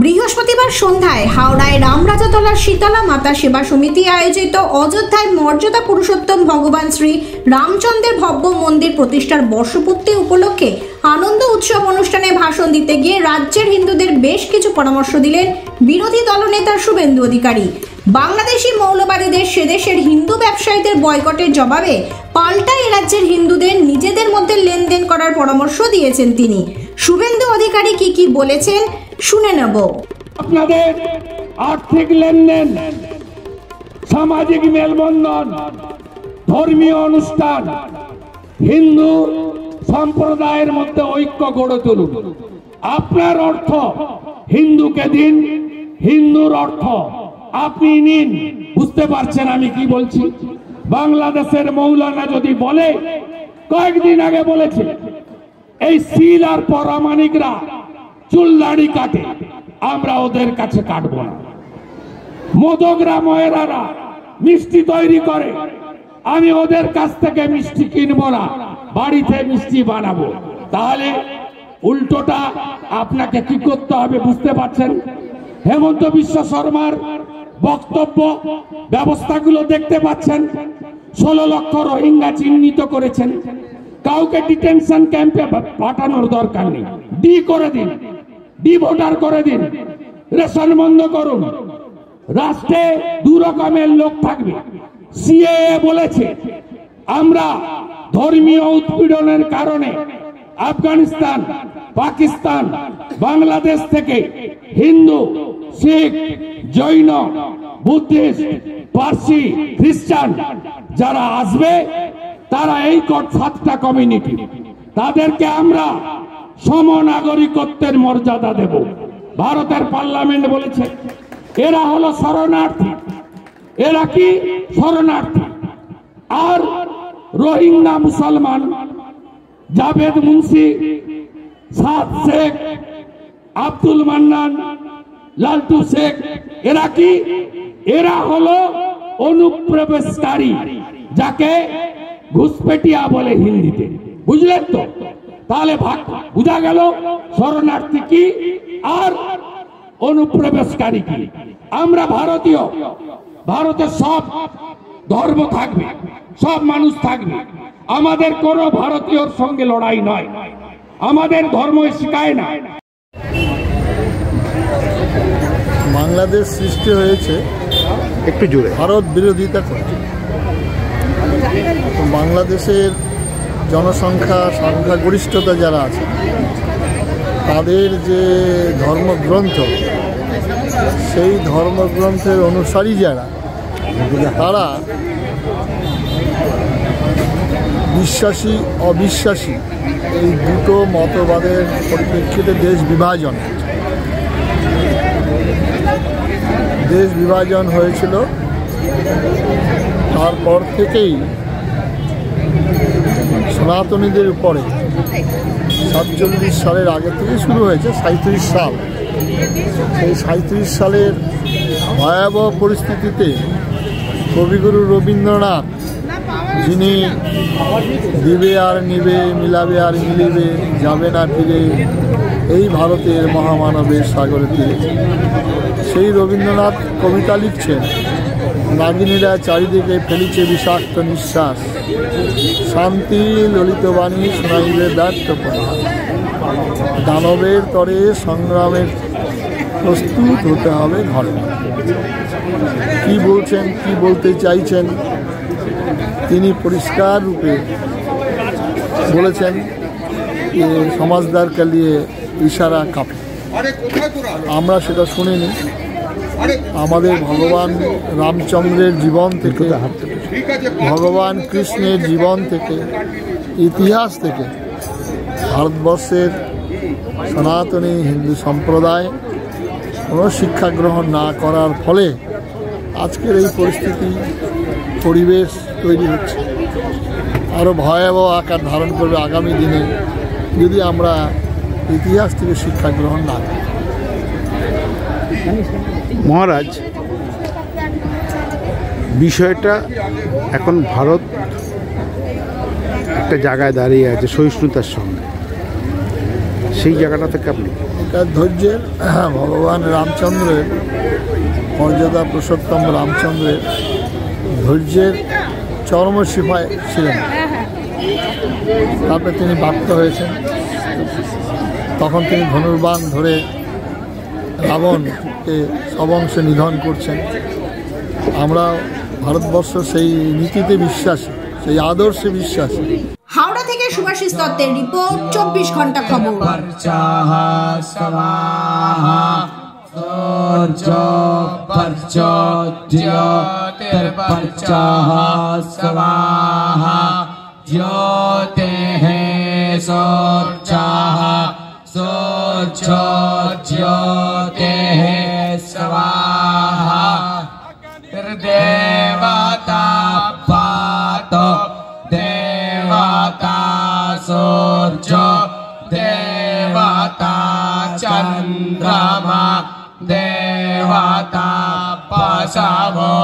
বৃহস্পতিবার সন্ধ্যায় হাওড়ায় রামরাজাতলার শীতলা মাতা সেবা সমিতি আয়োজিত অযোধ্যায় মর্যাদা পুরুষোত্তম ভগবান শ্রী রামচন্দ্রের ভব্য মন্দির প্রতিষ্ঠার বর্ষপূর্তি উপলক্ষে আনন্দ উৎসব অনুষ্ঠানে ভাষণ দিতে গিয়ে রাজ্যের হিন্দুদের বেশ কিছু পরামর্শ দিলেন বিরোধী দলনেতা শুভেন্দু অধিকারী। বাংলাদেশি মৌলবাদীদের সেদেশের হিন্দু ব্যবসায়ীদের বয়কটের জবাবে পাল্টা এ রাজ্যের হিন্দুদের নিজেদের মধ্যে লেনদেন করার পরামর্শ দিয়েছেন তিনি। শুভেন্দু অধিকারী কি বলেছেন শুনে নেব। আপনাদের আর্থিক লেনদেন, সামাজিক মেলবন্ধন, ধর্মীয় অনুষ্ঠান, হিন্দু সম্প্রদায়ের মধ্যে ঐক্য গড়ে তুলুন। আপনার অর্থ হিন্দুকে দিন, হিন্দুর অর্থ আপনি নিন। বুঝতে পারছেন আমি কি বলছি? বাংলাদেশের মৌলানা যদি বলে, কয়েকদিন আগে বলেছে এই সিল আর পরামানিকরা চুল দাড়ি কাটে, আমরা ওদের কাছে কাটবো না। মদকরা ময়রারা মিষ্টি তৈরি করে, আমি ওদের কাছ থেকে মিষ্টি কিনবো না, বাড়িতে মিষ্টি বানাবো। তাহলে উল্টোটা আপনাকে কি করতে হবে বুঝতে পারছেন? হেমন্ত বিশ্ব শর্মার বক্তব্য ব্যবস্থাগুলো দেখতে পাচ্ছেন। 16 লক্ষ রোহিঙ্গা চিহ্নিত করেছেন। কাউকে ডিটেনশন ক্যাম্পে পাঠানোর দরকার নেই, ডি করে দিন, ডি ভোটার করে দিন, রেশন বন্ধ করুন। রাষ্ট্রে দু রকমের লোক থাকবে। সিএএ বলেছে আমরা ধর্মীয় উৎপীড়নের কারণে আফগানিস্তান, পাকিস্তান, বাংলাদেশ থেকে হিন্দু, শিখ, জৈন, বুদ্ধিস্ট, পার্সি, খ্রিস্টান যারা আসবে তারা এই 7টা কমিউনিটি, তাদেরকে আমরা সমনাগরিকত্বের মর্যাদা দেব। ভারতের পার্লামেন্ট বলেছে এরা হলো শরণার্থী। এরা কি শরণার্থী? আর রোহিঙ্গা মুসলমান জাভেদ মুন্সি, সাদ শেখ, আব্দুল মান্নান, লালটু শেখ, এরা কি? এরা হলো অনুপ্রবেশকারী, যাকে ঘুষপেটিয়া বলে হিন্দিতে। বুঝলেন তো? তাহলে ভাগ বুঝা গেল শরণার্থী কি আর অনুপ্রবেশকারী কি। আমরা ভারতীয়, ভারতের সব ধর্ম থাকবে, সব মানুষ থাকবে। আমাদের কোন ভারতীয়র সঙ্গে লড়াই নয়, আমাদের ধর্ম শেখায় না। বাংলাদেশ সৃষ্টি হয়েছে একটু জোরে, ভারত বিরোধিতা করছে। বাংলাদেশের সংখ্যাগরিষ্ঠতা যারা আছে তাদের যে ধর্মগ্রন্থ, সেই ধর্মগ্রন্থের অনুসারী যারা, তারা বিশ্বাসী অবিশ্বাসী এই দুটো মতবাদের পরিপ্রেক্ষিতে দেশ বিভাজন হয়েছিল। তারপর থেকেই সনাতনীদের উপরে 47 সালের আগে থেকে শুরু হয়েছে 37 সাল। সেই 37 সালের ভয়াবহ পরিস্থিতিতে কবিগুরু রবীন্দ্রনাথ, যিনি দিবে আর নিবে, মিলাবে আর মিলিবে, যাবে না ফিরে, এই ভারতের মহামানবের সাগরে তীরে, সেই রবীন্দ্রনাথ কবিতা লিখছেন, নাগিনীরা চারিদিকে ফেলিছে বিষাক্ত নিঃশ্বাস, শান্তি ললিত বাণী শোনাইলে ব্যর্থ প্রহার, দানবের তরে সংগ্রামের প্রস্তুত হতে হবে ঘরে। কি বলছেন, কি বলতে চাইছেন তিনি পরিষ্কার রূপে বলেছেন যে সমাজদার কে লিয়ে ইশারা কাফি। আমরা সেটা শুনিনি। আমাদের ভগবান রামচন্দ্রের জীবন থেকে, ভগবান কৃষ্ণের জীবন থেকে, ইতিহাস থেকে ভারতবর্ষের সনাতনী হিন্দু সম্প্রদায় কোনো শিক্ষা গ্রহণ না করার ফলে আজকের এই পরিবেশ তৈরি হচ্ছে। আরও ভয়াবহ আকার ধারণ করবে আগামী দিনে যদি আমরা ইতিহাস থেকে শিক্ষা গ্রহণ না করি। মহারাজ, বিষয়টা এখন ভারত একটা জায়গায় দাঁড়িয়ে আছে সহিষ্ণুতার সঙ্গে। সেই জায়গাটা থেকে আপনি এটা ধৈর্যের ভগবান রামচন্দ্রের মর্যাদা পুরুষোত্তম রামচন্দ্রের ধৈর্যের চরম সিপাহী ছিলেন। তারপরে তিনি বাধ্য হয়েছেন, তখন তিনি ধনুর্বাণ ধরে রাবণকে সবংশে নিধন করছেন। আমরা ভারতবর্ষ সেই নীতিতে বিশ্বাসী, সেই আদর্শে বিশ্বাসী। হাওড়া থেকে সুভাষিস দত্তের রিপোর্ট, 24 ঘন্টা খবর। देवता पातो देवता सूर्य देवता चंद्रमा देवता पशवो